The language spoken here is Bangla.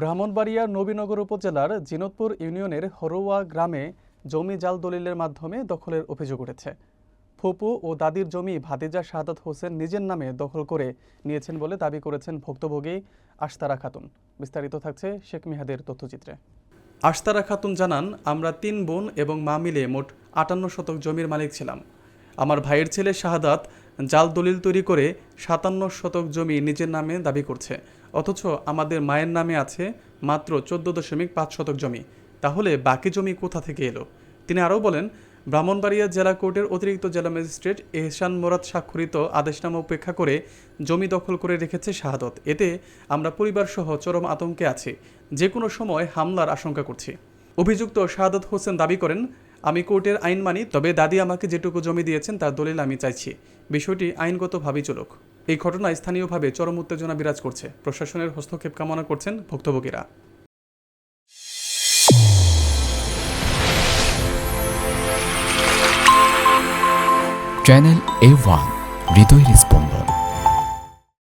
ব্রাহ্মণবাড়িয়ার নবীনগর উপজেলার জিনতপুর ইউনিয়নের হরোয়া গ্রামে জমি জাল দলিলের মাধ্যমে দখলের অভিযোগ উঠেছে। ফুপু ও দাদির জমি ভাতিজা শাহাদাত হোসেন নিজের নামে দখল করে নিয়েছেন বলে দাবি করেছেন ভুক্তভোগী আশতারা খাতুন। বিস্তারিত থাকছে শেখ মিহাদের তথ্যচিত্রে। আশতারা খাতুন জানান, আমরা ৩ বোন এবং মা মিলে মোট ৫৮ শতক জমির মালিক ছিলাম। আমার ভাইয়ের ছেলে শাহাদাত জাল দলিল তৈরি করে ৫৭ শতক জমি নিজের নামে দাবি করছে, অথচ আমাদের মায়ের নামে আছে মাত্র ১৪.৫ শতক জমি। তাহলে বাকি জমি কোথা থেকে এলো? তিনি আরও বলেন, ব্রাহ্মণবাড়িয়া জেলা কোর্টের অতিরিক্ত জেলা ম্যাজিস্ট্রেট এহসান মোরাদ স্বাক্ষরিত আদেশনামা উপেক্ষা করে জমি দখল করে রেখেছে শাহাদত। এতে আমরা পরিবারসহ চরম আতঙ্কে আছি, যে কোনো সময় হামলার আশঙ্কা করছি। অভিযুক্ত শাহাদত হোসেন দাবি করেন, আমি কোর্টের আইন মানি, তবে দাদি আমাকে যেটুকু জমি দিয়েছেন তার দলিল আমি চাইছি। বিষয়টি আইনগতভাবেই চলুক। এই ঘটনায় স্থানীয়ভাবে চরম উত্তেজনা বিরাজ করছে। প্রশাসনের হস্তক্ষেপ কামনা করছেন ভুক্তভোগীরা। চ্যানেল A1 হৃদয়ের স্পন্দন।